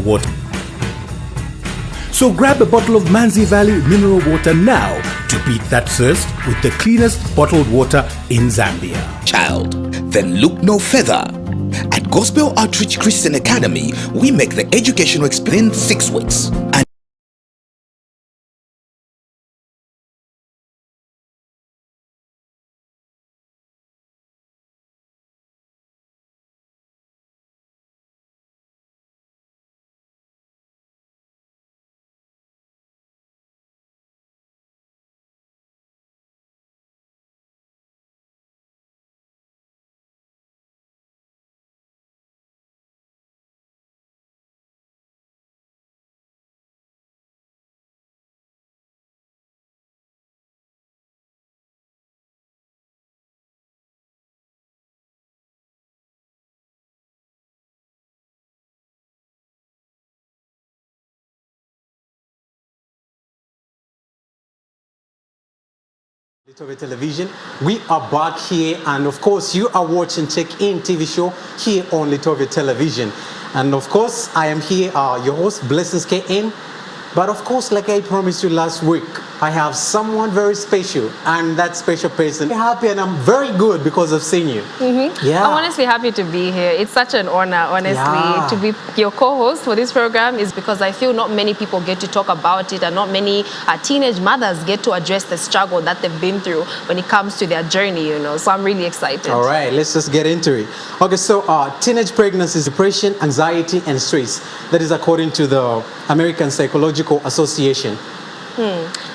water. So grab a bottle of Manzi Valley mineral water now to beat that thirst with the cleanest bottled water in Zambia. Child, then look no further. At Gospel Outreach Christian Academy, we make the educational experience 6 weeks. And LITOVIA Television, we are back here, and of course you are watching Check-In TV show here on LITOVIA Television. And of course I am here, your host Blessings KN. But of course, like I promised you last week, I have someone very special, and that special person. I'm happy and I'm very good because of seeing you. Yeah. I'm honestly happy to be here. It's such an honor, honestly, to be your co-host for this program, is because I feel not many people get to talk about it, and not many teenage mothers get to address the struggle that they've been through when it comes to their journey, you know. So I'm really excited. All right, let's just get into it. Okay, so teenage pregnancy, depression, anxiety, and stress. That is according to the American Psychological Association.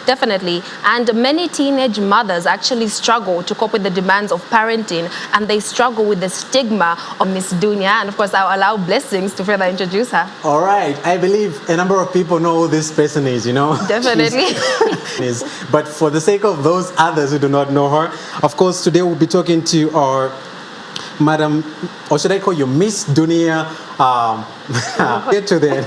Definitely. And many teenage mothers actually struggle to cope with the demands of parenting, and they struggle with the stigma of Miss Dunia. And of course, I'll allow Blessings to further introduce her. All right. I believe a number of people know who this person is, you know. Definitely. But for the sake of those others who do not know her, of course, today we'll be talking to our Madam, or should I call you Miss Dunia? Get to the end.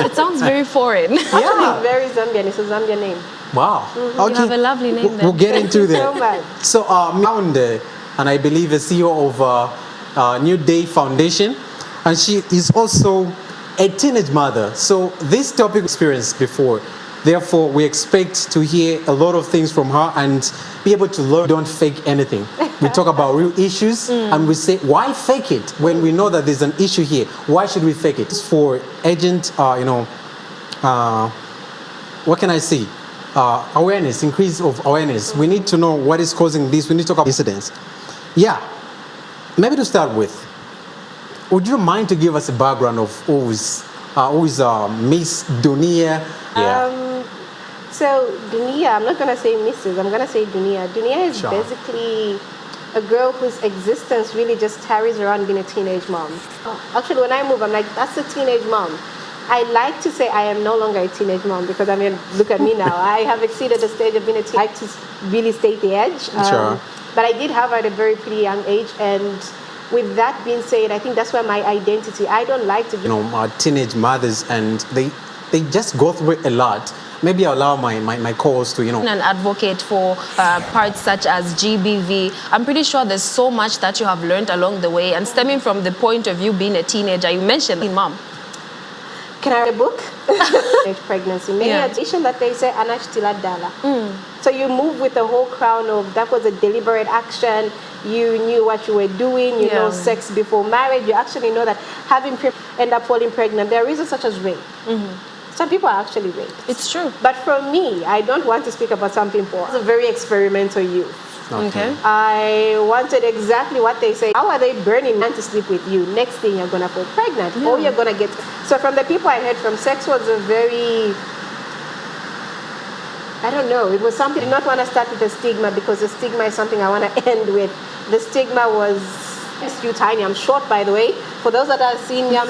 It sounds very foreign. Actually, very Zambian. It's a Zambian name. Wow. Okay. You have a lovely name then. We'll get into that. So much. So, founder, and I believe a CEO of New Day Foundation, and she is also a teenage mother. So this topic experienced before. Therefore, we expect to hear a lot of things from her and be able to learn. Don't fake anything. We talk about real issues, and we say, why fake it when we know that there's an issue here? Why should we fake it? It's for agent, what can I say? Awareness, increase of awareness. We need to know what is causing this. We need to talk about incidents. Yeah. Maybe to start with, would you mind to give us a background of who is Miss Dunia? Yeah. So Dunia, I'm not going to say Mrs., I'm going to say Dunia. Dunia is basically a girl whose existence really just carries around being a teenage mom. Actually, when I move, I'm like, that's a teenage mom. I like to say I am no longer a teenage mom because, I mean, look at me now. I have exceeded the stage of being a teenage. I like to really stay at the edge. Sure. But I did have her at a very pretty young age, and with that being said, I think that's where my identity, I don't like to be... teenage mothers, and they just go through a lot. Maybe I'll allow my co-host to, An advocate for parts such as GBV. I'm pretty sure there's so much that you have learned along the way, and stemming from the point of view being a teenager, you mentioned mom. Can I write a book? Pregnancy. Maybe a tradition that they say, Anashtila Dala. So you move with the whole crown of, that was a deliberate action. You knew what you were doing. You know sex before marriage. You actually know that having end up falling pregnant, there are reasons such as rape. Some people are actually raped. It's true. But for me, I don't want to speak about something poor. It's a very experimental youth. Okay. I wanted exactly what they say. How are they burning man to sleep with you? Next thing you're going to fall pregnant. Or you're going to get... So from the people I heard from, sex was a very... I don't know. It was something I did not want to start with the stigma, because the stigma is something I want to end with. The stigma was... Yes, you tiny. I'm short, by the way. For those that are senior, I'm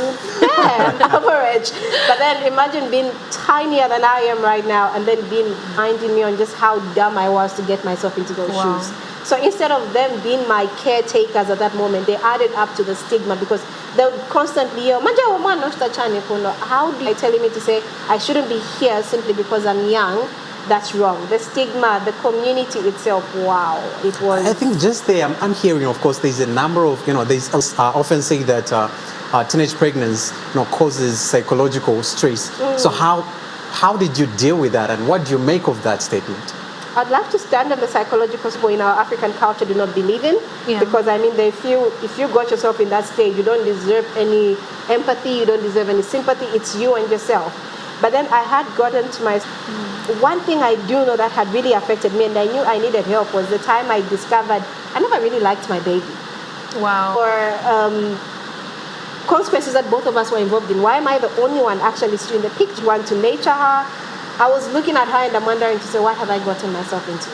average. But then imagine being tinier than I am right now, and then being reminding me on just how dumb I was to get myself into those shoes. So instead of them being my caretakers at that moment, they added up to the stigma, because they would constantly yell, how do you telling me to say I shouldn't be here simply because I'm young? that's wrong. The stigma, the community itself, wow, it was. I think just there, I'm hearing, of course, there's a number of, there's often say that teenage pregnancy, causes psychological stress. So how did you deal with that, and what do you make of that statement? I'd love to stand on the psychological score in our African culture do not believe in, because I mean, they feel if you got yourself in that stage, you don't deserve any empathy, you don't deserve any sympathy, it's you and yourself. But then I had gotten to my, one thing I do know that had really affected me, and I knew I needed help, was the time I discovered I never really liked my baby. Wow. Or consequences that both of us were involved in. Why am I the only one actually still in the picture? Want to nature her? I was looking at her and I'm wondering to say, what have I gotten myself into?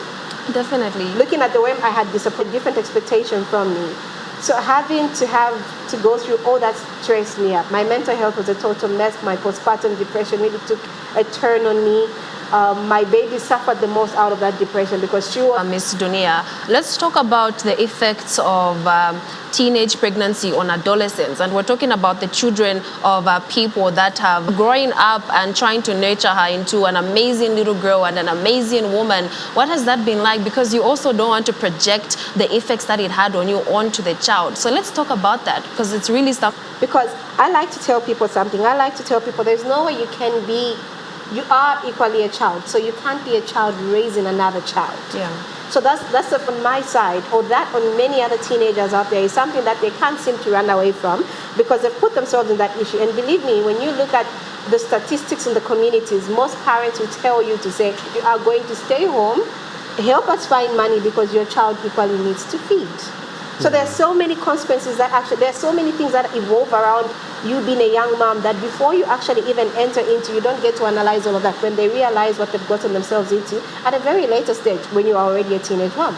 Definitely. Looking at the way I had disappointed, different expectation from me. So having to go through all that stressed me up. My mental health was a total mess. My postpartum depression really took a turn on me. My baby suffered the most out of that depression because she was... Miss Dunia, let's talk about the effects of teenage pregnancy on adolescents. And we're talking about the children of people that have growing up and trying to nurture her into an amazing little girl and an amazing woman. What has that been like? Because you also don't want to project the effects that it had on you onto the child. So let's talk about that, because it's really stuff. Because I like to tell people something. I like to tell people there's no way you can be... You are equally a child, so you can't be a child raising another child. Yeah. So that's on my side, or that on many other teenagers out there is something that they can't seem to run away from because they've put themselves in that issue. And believe me, when you look at the statistics in the communities, most parents will tell you to say, you are going to stay home, help us find money because your child equally needs to feed. So there's so many consequences that actually, there's so many things that evolve around you being a young mom that before you actually even enter into, you don't get to analyze all of that when they realize what they've gotten themselves into at a very later stage when you are already a teenage mom.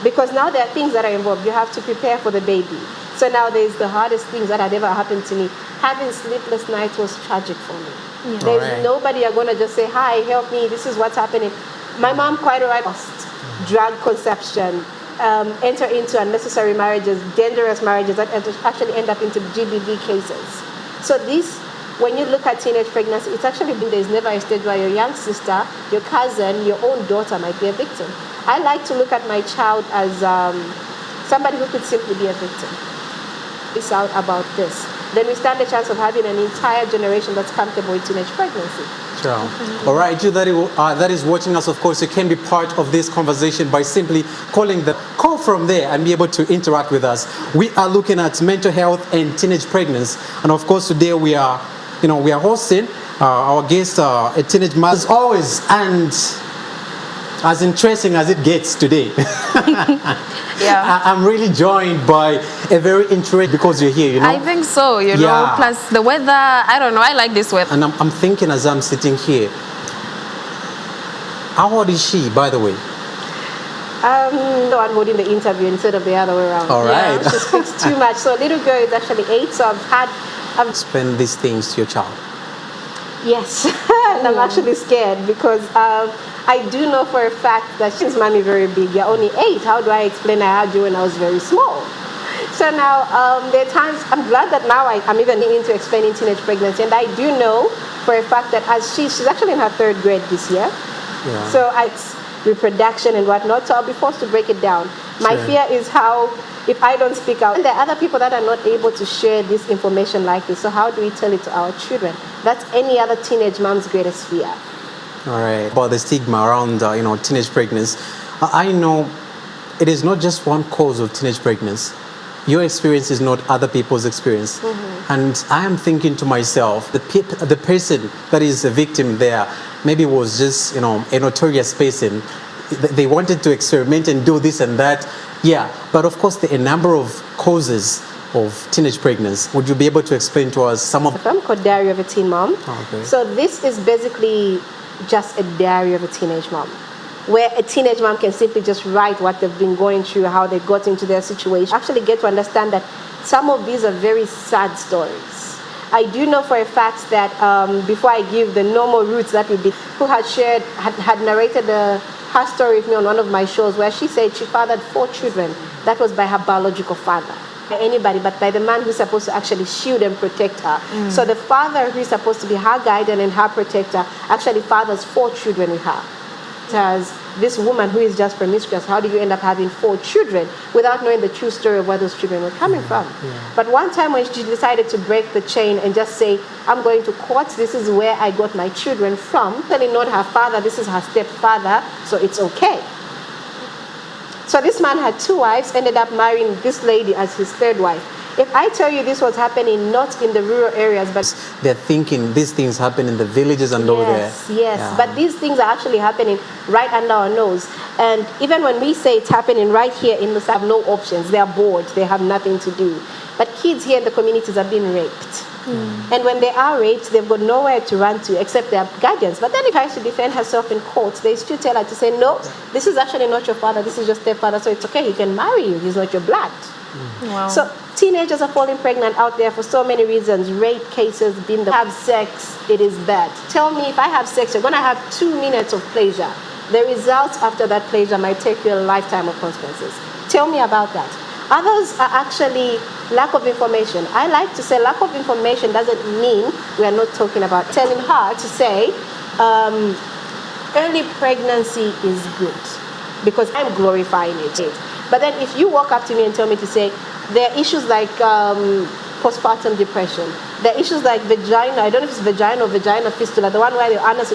Because now there are things that are involved. You have to prepare for the baby. So now there's the hardest things that had ever happened to me. Having sleepless nights was tragic for me. There's nobody you're going to just say, hi, help me, this is what's happening. My mom quite alright lost drug conception, enter into unnecessary marriages, dangerous marriages that actually end up into GBV cases. So this, when you look at teenage pregnancy, it's actually been, there's never a stage where your young sister, your cousin, your own daughter might be a victim. I like to look at my child as somebody who could simply be a victim. It's out about this. Then we stand a chance of having an entire generation that's comfortable with teenage pregnancy. Sure. All right, you that is watching us, of course, you can be part of this conversation by simply calling the call from there and be able to interact with us. We are looking at mental health and teenage pregnancy, and of course today we are hosting our guest, a teenage mother, as always, and as interesting as it gets today. Yeah. I'm really joined by a very interesting, because you're here, I think so, you know, plus the weather, I don't know, I like this weather. And I'm thinking as I'm sitting here, how old is she, by the way? No, I'm holding the interview instead of the other way around. All right. Yeah, she speaks too much. So little girl is actually 8, so I've Spend these things to your child. Yes, and I'm actually scared because I do know for a fact that she's mommy very big. You're only 8. How do I explain I had you when I was very small? So now there are times, I'm glad that now I'm even into explaining teenage pregnancy, and I do know for a fact that as she's actually in her 3rd grade this year. Yeah. So it's reproduction and whatnot, so I'll be forced to break it down. My fear is how, if I don't speak out, and there are other people that are not able to share this information like this, so how do we tell it to our children? That's any other teenage mom's greatest fear. All right. About the stigma around, teenage pregnancy. I know it is not just one cause of teenage pregnancy. Your experience is not other people's experience. And I am thinking to myself, the person that is a victim there maybe was just, a notorious person. They wanted to experiment and do this and that. Yeah, but of course there are a number of causes of teenage pregnancy. Would you be able to explain to us some of I'm called Diary of a Teen Mom. Okay. So this is basically just a diary of a teenage mom, where a teenage mom can simply just write what they've been going through, how they got into their situation. Actually get to understand that some of these are very sad stories. I do know for a fact that before I give the normal routes that would be, who had narrated her story with me on one of my shows, where she said she fathered 4 children. That was by her biological father. Anybody, but by the man who's supposed to actually shield and protect her. So the father who's supposed to be her guardian and her protector actually fathers 4 children with her. as this woman who is just promiscuous, how do you end up having 4 children without knowing the true story of where those children were coming from? But one time when she decided to break the chain and just say, I'm going to court, this is where I got my children from, telling not her father, this is her stepfather, so it's okay. So this man had 2 wives, ended up marrying this lady as his 3rd wife. If I tell you this was happening not in the rural areas, but they're thinking these things happen in the villages and over there. Yes, but these things are actually happening right under our nose. And even when we say it's happening right here in the South, have no options. They are bored. They have nothing to do. But kids here in the communities are being raped. And when they are raped, they've got nowhere to run to except their guardians. But then if she tries to defend herself in court, they still tell her to say, no, this is actually not your father. This is your stepfather. So it's okay. He can marry you. He's not your blood. Wow. So teenagers are falling pregnant out there for so many reasons. Rape cases, have sex, it is bad. Tell me, if I have sex, you're going to have 2 minutes of pleasure. The results after that pleasure might take you a lifetime of consequences. Tell me about that. Others are actually lack of information. I like to say lack of information doesn't mean we are not talking about telling her to say early pregnancy is good because I'm glorifying it. But then if you walk up to me and tell me to say, there are issues like postpartum depression, there are issues like vagina, I don't know if it's vagina or vagina fistula, the one where they're honest.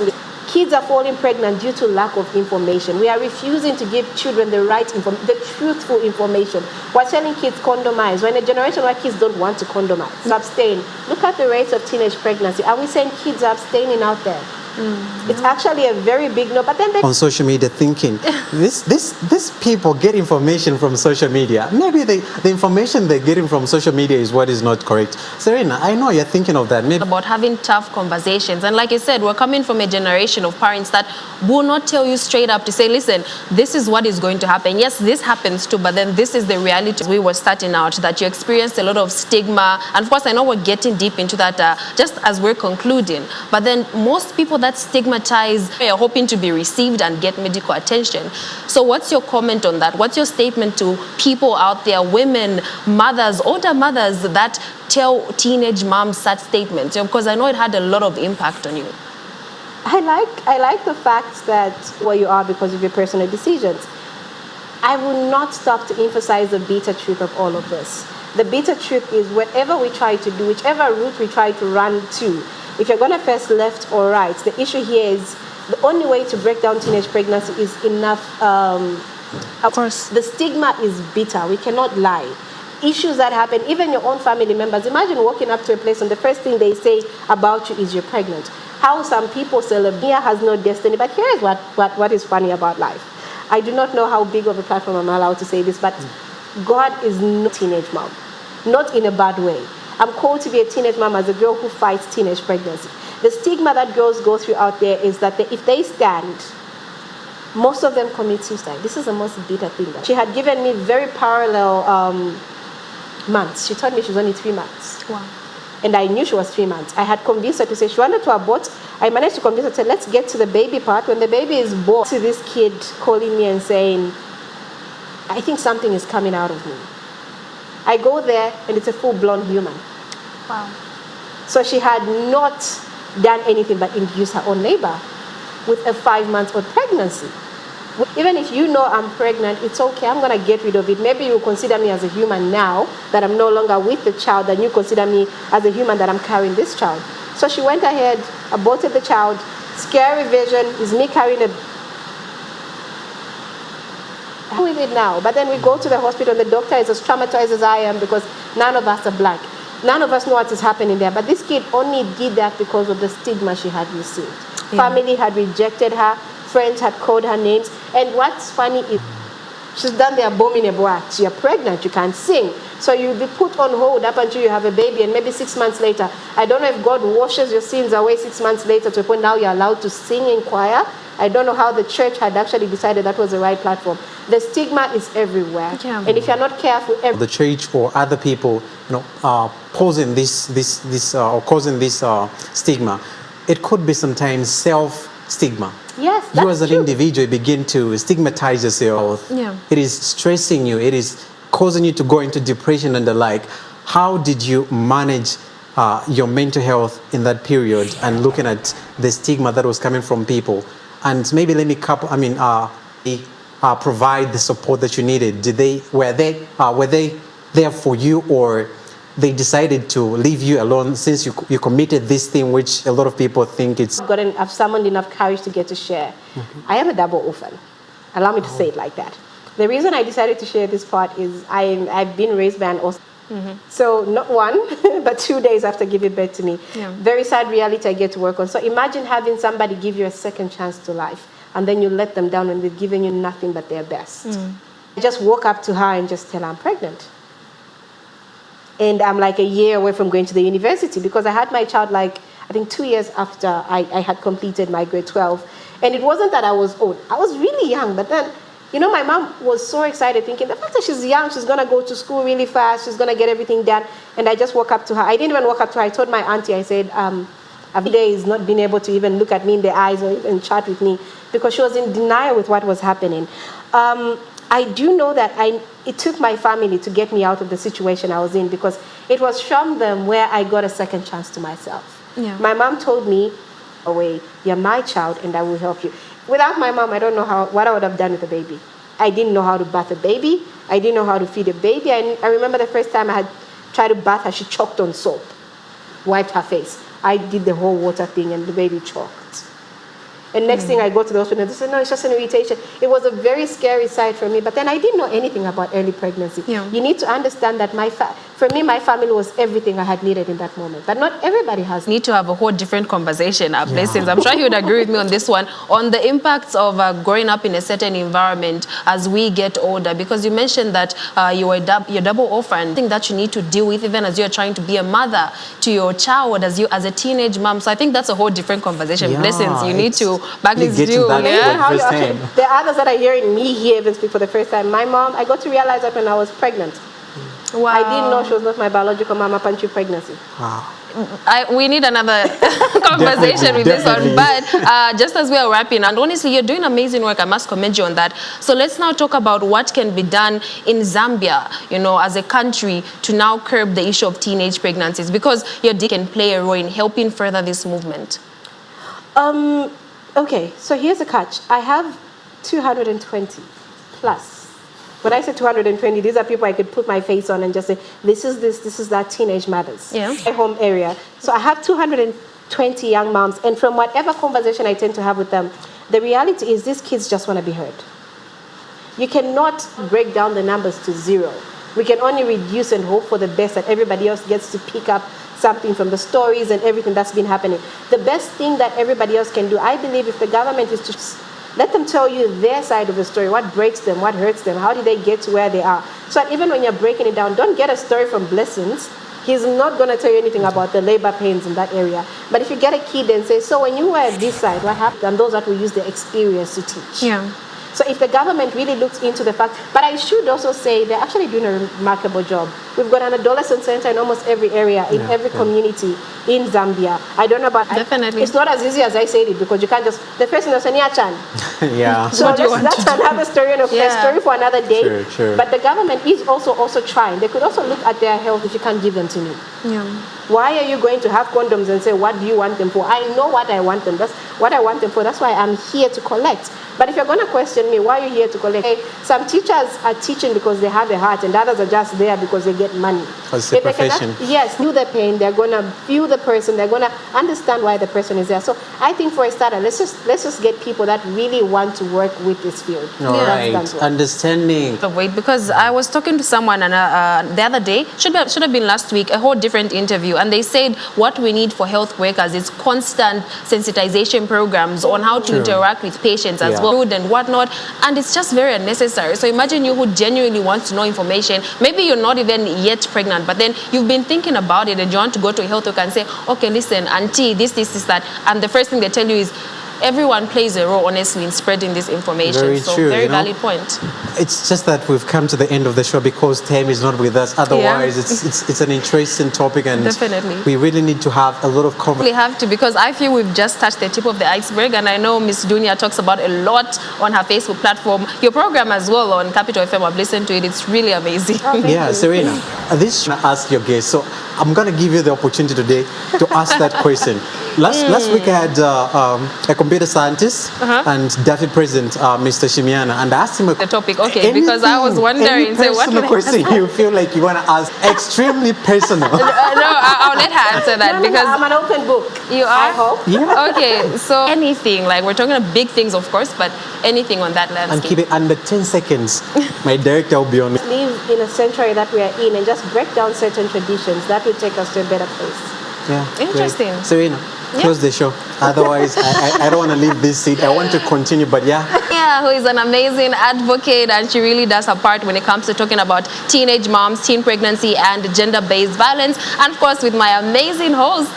Kids are falling pregnant due to lack of information. We are refusing to give children the right the truthful information. We're telling kids condomize. We're in a generation where kids don't want to condomize. Abstain. Look at the rates of teenage pregnancy. Are we saying kids are abstaining out there? It's actually a very big no. But then they on social media thinking, these people get information from social media. Maybe the information they're getting from social media is what is not correct. Serena, I know you're thinking of that. Maybe about having tough conversations. And like I said, we're coming from a generation of parents that will not tell you straight up to say, listen, this is what is going to happen. Yes, this happens too, but then this is the reality. We were starting out that you experienced a lot of stigma. And of course, I know we're getting deep into that just as we're concluding. But then most people that stigmatize are hoping to be received and get medical attention. So what's your comment on that? What's your statement to people out there, women, mothers, older mothers that tell teenage moms such statements? Because I know it had a lot of impact on you. I like the fact that where you are because of your personal decisions. I will not stop to emphasize the bitter truth of all of this. The bitter truth is whatever we try to do, whichever route we try to run to, if you're going to first left or right, the issue here is the only way to break down teenage pregnancy is enough. Of course, the stigma is bitter. We cannot lie. Issues that happen, even your own family members. Imagine walking up to a place and the first thing they say about you is you're pregnant. How some people celebrate has no destiny. But here is what is funny about life. I do not know how big of a platform I'm allowed to say this, but God is not a teenage mom. Not in a bad way. I'm called to be a teenage mom as a girl who fights teenage pregnancy. The stigma that girls go through out there is that if they stand, most of them commit suicide. This is the most bitter thing. She had given me very parallel months. She told me she was only 3 months. Wow. And I knew she was 3 months. I had convinced her to say she wanted to abort. I managed to convince her to say, let's get to the baby part. When the baby is born, to this kid calling me and saying, I think something is coming out of me. I go there and it's a full-blown human. Wow. So she had not done anything but induce her own labor with a 5-month-old pregnancy. Even if you know I'm pregnant, it's okay, I'm going to get rid of it. Maybe you consider me as a human now that I'm no longer with the child, and you consider me as a human that I'm carrying this child. So she went ahead, aborted the child. Scary vision is me carrying a with it now. But then we go to the hospital and the doctor is as traumatized as I am because none of us are black. None of us know what is happening there. But this kid only did that because of the stigma she had received. Yeah. Family had rejected her. Friends had called her names. And what's funny is she's done the abominable act. You're pregnant, you can't sing. So you'll be put on hold up until you have a baby, and maybe 6 months later. I don't know if God washes your sins away 6 months later to a point now you're allowed to sing in choir. I don't know how the church had actually decided that was the right platform. The stigma is everywhere. Yeah. And if you're not careful... The church or other people, causing this or causing this stigma, it could be sometimes self-stigma. Yes, that's you as an true. individual begin to stigmatize yourself. Yeah. It is stressing you. It is causing you to go into depression and the like. How did you manage your mental health in that period and looking at the stigma that was coming from people? and maybe let me provide the support that you needed? Were they there for you, or they decided to leave you alone since you committed this thing, which a lot of people think it's... I've summoned enough courage to get to share. I am a double orphan. Allow me to say it like that. The reason I decided to share this part is I've been raised by an orphan. So not one, but 2 days after giving birth to me. Yeah. Very sad reality I get to work on. So imagine having somebody give you a second chance to life, and then you let them down and they've given you nothing but their best. I just walk up to her and just tell her I'm pregnant. And I'm like a year away from going to the university, because I had my child I think 2 years after I had completed my grade 12. And it wasn't that I was old. I was really young, but then, my mom was so excited, thinking the fact that she's young, she's going to go to school really fast, she's going to get everything done. And I just walk up to her. I didn't even walk up to her. I told my auntie, I said, every day is not being able to even look at me in the eyes or even chat with me, because she was in denial with what was happening. I do know that it took my family to get me out of the situation I was in, because it was from them where I got a second chance to myself. Yeah. My mom told me, "Away, you're my child and I will help you." Without my mom, I don't know what I would have done with a baby. I didn't know how to bath a baby. I didn't know how to feed a baby. I remember the first time I had tried to bath her, she choked on soap, wiped her face. I did the whole water thing and the baby choked. And next thing I go to the hospital, they said, no, it's just an irritation. It was a very scary sight for me. But then I didn't know anything about early pregnancy. Yeah. You need to understand that for me, my family was everything I had needed in that moment. But not everybody has. Need to have a whole different conversation. Blessings. I'm sure he would agree with me on this one, on the impacts of growing up in a certain environment as we get older. Because you mentioned that you're double orphan, thing that you need to deal with even as you're trying to be a mother to your child as a teenage mom. So I think that's a whole different conversation. Yeah, Blessings. You need to back this get to deal. that Yeah. The others that are hearing me here even speak for the first time. My mom, I got to realize that when I was pregnant. Wow. I didn't know she was not my biological mom up until pregnancy. Wow. We need another conversation with this one. But just as we are wrapping, and honestly, you're doing amazing work. I must commend you on that. So let's now talk about what can be done in Zambia, as a country to now curb the issue of teenage pregnancies, because your D can play a role in helping further this movement. Okay, so here's the catch. I have 220 plus. When I say 220, these are people I could put my face on and just say, this is that teenage mothers. Yeah. My home area. So I have 220 young moms, and from whatever conversation I tend to have with them, the reality is these kids just want to be heard. You cannot break down the numbers to zero. We can only reduce and hope for the best, that everybody else gets to pick up something from the stories and everything that's been happening. The best thing that everybody else can do, I believe, if the government is to let them tell you their side of the story, what breaks them, what hurts them, how did they get to where they are. So that even when you're breaking it down, don't get a story from Blessings. He's not going to tell you anything about the labor pains in that area. But if you get a kid and say, so when you were at this side, what happened? And those that will use their experience to teach. Yeah. So if the government really looks into the fact, but I should also say they're actually doing a remarkable job. We've got an adolescent center in almost every area, in every community in Zambia. I don't know about... Definitely. It's not as easy as I said it, because you can't just... The person will say, Nia-chan. Yeah. So that's another story, a story for another day. Sure. But the government is also trying. They could also look at their health if you can't give them to me. Yeah. Why are you going to have condoms and say, what do you want them for? I know what I want them. That's what I want them for. That's why I'm here to collect. But if you're going to question me, why are you here to collect? Hey, some teachers are teaching because they have a heart, and others are just there because they get money. It's a profession. Feel the pain. They're going to feel the person. They're going to understand why the person is there. So I think for a starter, let's just get people that really want to work with this field. All right. Understanding. Wait, because I was talking to someone the other day, should have been last week, a whole different interview, and they said what we need for health workers is constant sensitization programs on how to interact with patients as well, food and whatnot, and it's just very unnecessary. So imagine you who genuinely wants to know information. Maybe you're not even yet pregnant, but then you've been thinking about it and you want to go to a health worker and say, okay, listen, auntie, this, that, and the first thing they tell you is, everyone plays a role, honestly, in spreading this information. Very true, very valid point. It's just that we've come to the end of the show because Tam is not with us. Otherwise, it's an interesting topic, and definitely we really need to have a lot of conversation. We have to, because I feel we've just touched the tip of the iceberg, and I know Miss Dunia talks about a lot on her Facebook platform. Your program as well on Capital FM, I've listened to it. It's really amazing. Yeah, Serena, this should ask your guest. So I'm going to give you the opportunity today to ask that question. Last week I had a computer scientist, and Daffy President, Mr. Shimiana, and I asked him The topic, okay, because I was wondering, any so what personal can I question you feel like you want to ask, extremely personal. No, I'll let her answer that No, because I'm an open book. you I are. hope. Yeah. Okay, so anything, like we're talking about big things, of course, but anything on that And landscape. keep it under 10 seconds. My director will be on. Live in a century that we are in and just break down certain traditions. That will take us to a better place. Yeah. Interesting. Great. Serena, close the show. Otherwise, I don't want to leave this seat. I want to continue, but yeah. Yeah, who is an amazing advocate, and she really does her part when it comes to talking about teenage moms, teen pregnancy, and gender-based violence. And of course, with my amazing host,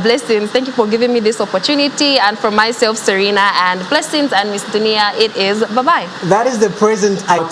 Blessings. Thank you for giving me this opportunity. And for myself, Serena, and Blessings, and Miss Dunia, it is bye-bye. That is the present out.